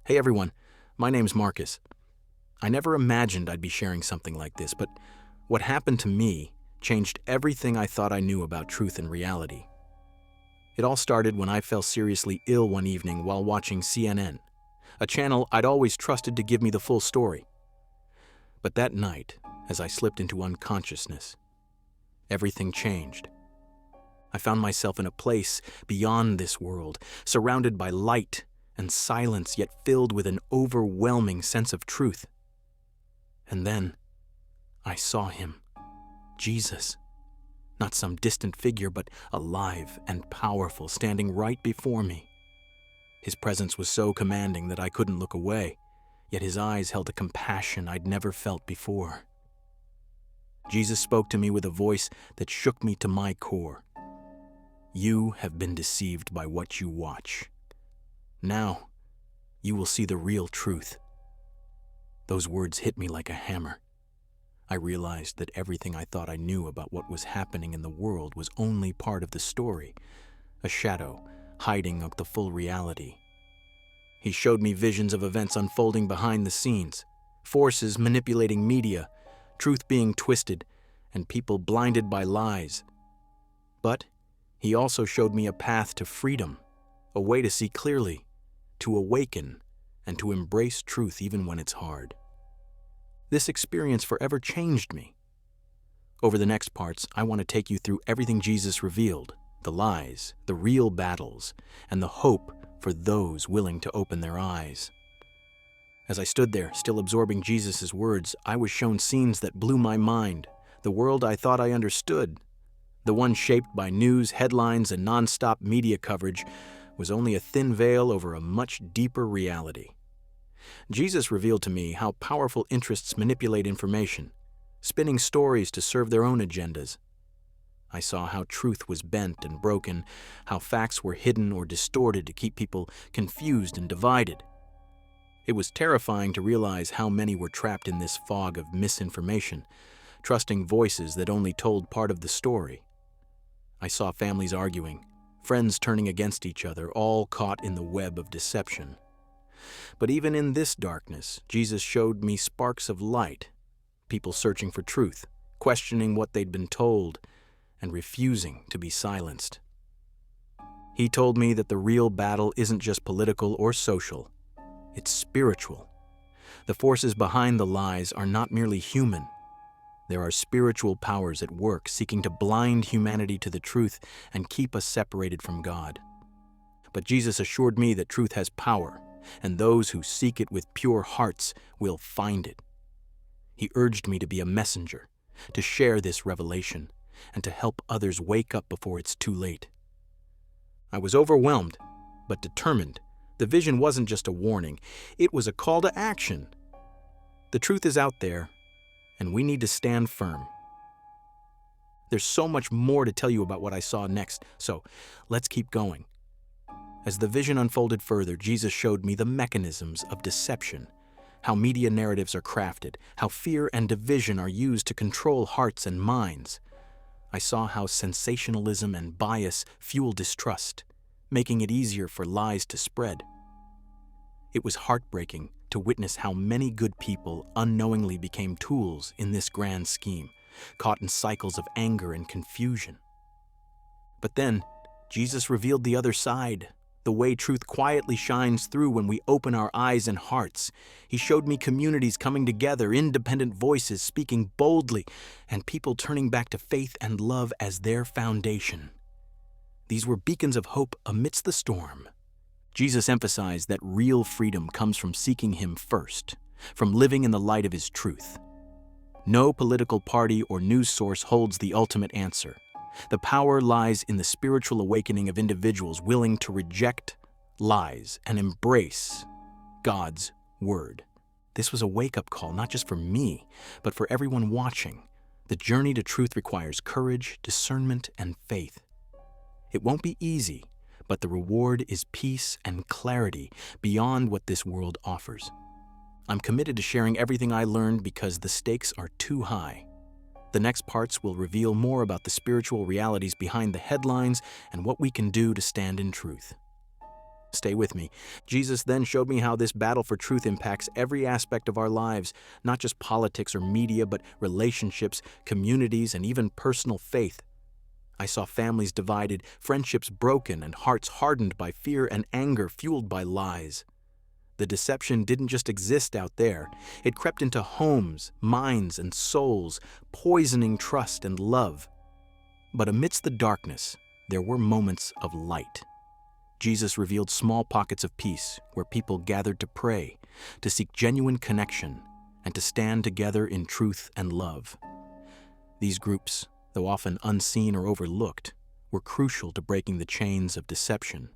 Hey everyone, my name's Marcus. I never imagined I'd be sharing something like this, but what happened to me changed everything I thought I knew about truth and reality. It all started when I fell seriously ill one evening while watching CNN, a channel I'd always trusted to give me the full story. But that night, as I slipped into unconsciousness, everything changed. I found myself in a place beyond this world, surrounded by light and silence, yet filled with an overwhelming sense of truth. And then I saw him, Jesus. Not some distant figure, but alive and powerful, standing right before me. His presence was so commanding that I couldn't look away, yet his eyes held a compassion I'd never felt before. Jesus spoke to me with a voice that shook me to my core. You have been deceived by what you watch. Now, you will see the real truth. Those words hit me like a hammer. I realized that everything I thought I knew about what was happening in the world was only part of the story, a shadow hiding of the full reality. He showed me visions of events unfolding behind the scenes, forces manipulating media, truth being twisted, and people blinded by lies. But he also showed me a path to freedom, a way to see clearly, to awaken, and to embrace truth even when it's hard. This experience forever changed me. Over the next parts, I want to take you through everything Jesus revealed, the lies, the real battles, and the hope for those willing to open their eyes. As I stood there, still absorbing Jesus' words, I was shown scenes that blew my mind, the world I thought I understood. The one shaped by news, headlines, and non-stop media coverage was only a thin veil over a much deeper reality. Jesus revealed to me how powerful interests manipulate information, spinning stories to serve their own agendas. I saw how truth was bent and broken, how facts were hidden or distorted to keep people confused and divided. It was terrifying to realize how many were trapped in this fog of misinformation, trusting voices that only told part of the story. I saw families arguing, friends turning against each other, all caught in the web of deception. But even in this darkness, Jesus showed me sparks of light, people searching for truth, questioning what they'd been told, and refusing to be silenced. He told me that the real battle isn't just political or social, it's spiritual. The forces behind the lies are not merely human. There are spiritual powers at work seeking to blind humanity to the truth and keep us separated from God. But Jesus assured me that truth has power, and those who seek it with pure hearts will find it. He urged me to be a messenger, to share this revelation, and to help others wake up before it's too late. I was overwhelmed, but determined. The vision wasn't just a warning, it was a call to action. The truth is out there, and we need to stand firm. There's so much more to tell you about what I saw next, so let's keep going. As the vision unfolded further, Jesus showed me the mechanisms of deception, how media narratives are crafted, how fear and division are used to control hearts and minds. I saw how sensationalism and bias fuel distrust, making it easier for lies to spread. It was heartbreaking to witness how many good people unknowingly became tools in this grand scheme, caught in cycles of anger and confusion. But then, Jesus revealed the other side, the way truth quietly shines through when we open our eyes and hearts. He showed me communities coming together, independent voices speaking boldly, and people turning back to faith and love as their foundation. These were beacons of hope amidst the storm. Jesus emphasized that real freedom comes from seeking Him first, from living in the light of His truth. No political party or news source holds the ultimate answer. The power lies in the spiritual awakening of individuals willing to reject lies and embrace God's word. This was a wake-up call, not just for me, but for everyone watching. The journey to truth requires courage, discernment, and faith. It won't be easy, but the reward is peace and clarity beyond what this world offers. I'm committed to sharing everything I learned because the stakes are too high. The next parts will reveal more about the spiritual realities behind the headlines and what we can do to stand in truth. Stay with me. Jesus then showed me how this battle for truth impacts every aspect of our lives, not just politics or media, but relationships, communities, and even personal faith. I saw families divided, friendships broken, and hearts hardened by fear and anger fueled by lies. The deception didn't just exist out there. It crept into homes, minds, and souls, poisoning trust and love. But amidst the darkness, there were moments of light. Jesus revealed small pockets of peace where people gathered to pray, to seek genuine connection, and to stand together in truth and love. These groups, though often unseen or overlooked, were crucial to breaking the chains of deception.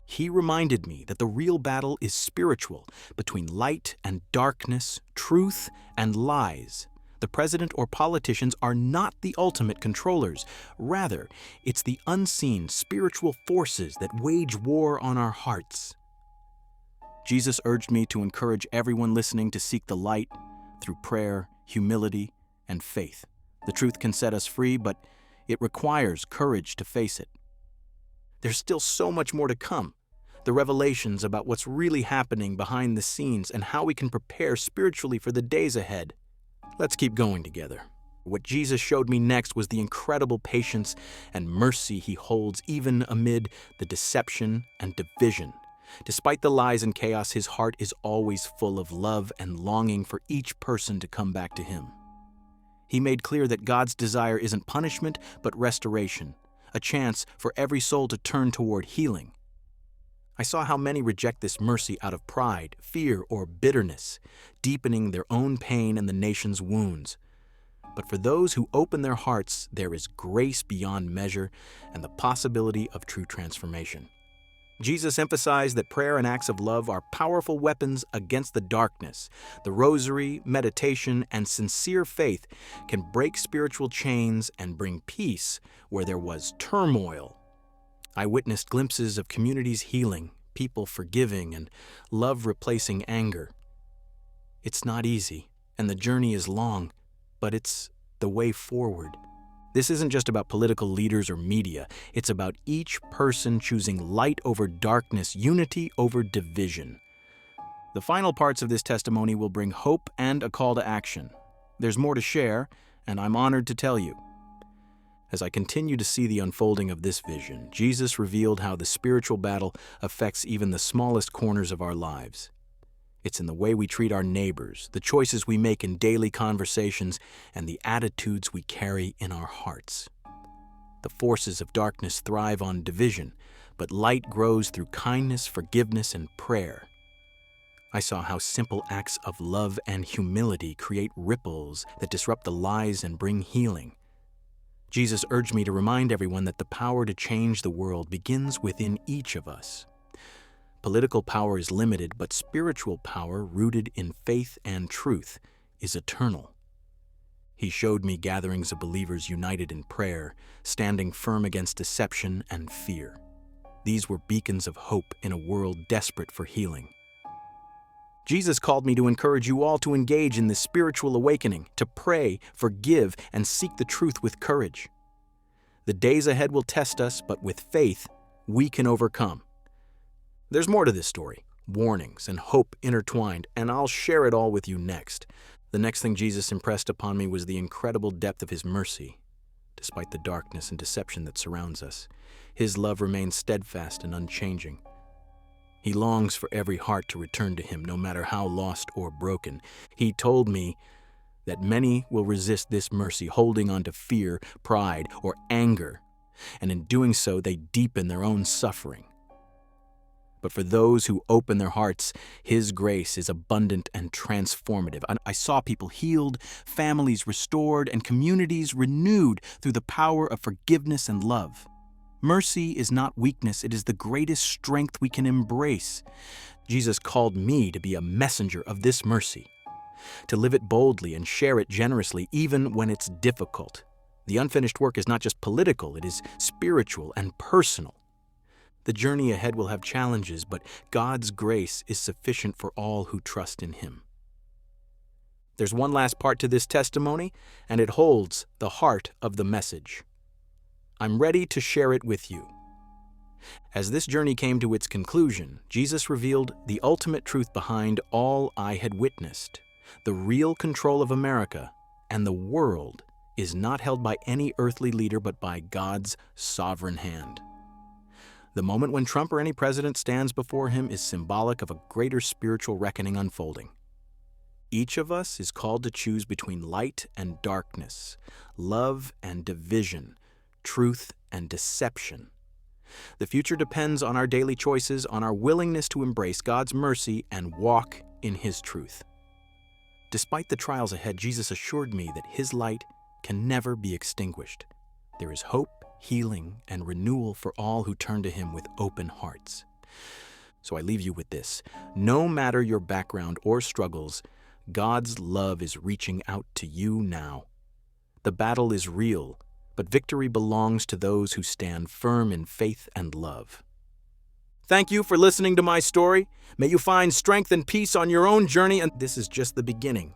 He reminded me that the real battle is spiritual, between light and darkness, truth and lies. The president or politicians are not the ultimate controllers. Rather, it's the unseen spiritual forces that wage war on our hearts. Jesus urged me to encourage everyone listening to seek the light through prayer, humility, and faith. The truth can set us free, but it requires courage to face it. There's still so much more to come. The revelations about what's really happening behind the scenes and how we can prepare spiritually for the days ahead. Let's keep going together. What Jesus showed me next was the incredible patience and mercy he holds even amid the deception and division. Despite the lies and chaos, his heart is always full of love and longing for each person to come back to him. He made clear that God's desire isn't punishment, but restoration, a chance for every soul to turn toward healing. I saw how many reject this mercy out of pride, fear, or bitterness, deepening their own pain and the nation's wounds. But for those who open their hearts, there is grace beyond measure and the possibility of true transformation. Jesus emphasized that prayer and acts of love are powerful weapons against the darkness. The rosary, meditation, and sincere faith can break spiritual chains and bring peace where there was turmoil. I witnessed glimpses of communities healing, people forgiving, and love replacing anger. It's not easy, and the journey is long, but it's the way forward. This isn't just about political leaders or media. It's about each person choosing light over darkness, unity over division. The final parts of this testimony will bring hope and a call to action. There's more to share, and I'm honored to tell you. As I continue to see the unfolding of this vision, Jesus revealed how the spiritual battle affects even the smallest corners of our lives. It's in the way we treat our neighbors, the choices we make in daily conversations, and the attitudes we carry in our hearts. The forces of darkness thrive on division, but light grows through kindness, forgiveness, and prayer. I saw how simple acts of love and humility create ripples that disrupt the lies and bring healing. Jesus urged me to remind everyone that the power to change the world begins within each of us. Political power is limited, but spiritual power, rooted in faith and truth, is eternal. He showed me gatherings of believers united in prayer, standing firm against deception and fear. These were beacons of hope in a world desperate for healing. Jesus called me to encourage you all to engage in this spiritual awakening, to pray, forgive, and seek the truth with courage. The days ahead will test us, but with faith, we can overcome. There's more to this story, warnings and hope intertwined, and I'll share it all with you next. The next thing Jesus impressed upon me was the incredible depth of his mercy. Despite the darkness and deception that surrounds us, his love remains steadfast and unchanging. He longs for every heart to return to him, no matter how lost or broken. He told me that many will resist this mercy, holding on to fear, pride, or anger, and in doing so, they deepen their own suffering. But for those who open their hearts, his grace is abundant and transformative. I saw people healed, families restored, and communities renewed through the power of forgiveness and love. Mercy is not weakness, it is the greatest strength we can embrace. Jesus called me to be a messenger of this mercy, to live it boldly and share it generously, even when it's difficult. The unfinished work is not just political, it is spiritual and personal. The journey ahead will have challenges, but God's grace is sufficient for all who trust in him. There's one last part to this testimony, and it holds the heart of the message. I'm ready to share it with you. As this journey came to its conclusion, Jesus revealed the ultimate truth behind all I had witnessed. The real control of America and the world is not held by any earthly leader but by God's sovereign hand. The moment when Trump or any president stands before him is symbolic of a greater spiritual reckoning unfolding. Each of us is called to choose between light and darkness, love and division, truth and deception. The future depends on our daily choices, on our willingness to embrace God's mercy and walk in His truth. Despite the trials ahead, Jesus assured me that His light can never be extinguished. There is hope, healing, and renewal for all who turn to Him with open hearts. So I leave you with this. No matter your background or struggles, God's love is reaching out to you now. The battle is real, but victory belongs to those who stand firm in faith and love. Thank you for listening to my story. May you find strength and peace on your own journey, and this is just the beginning.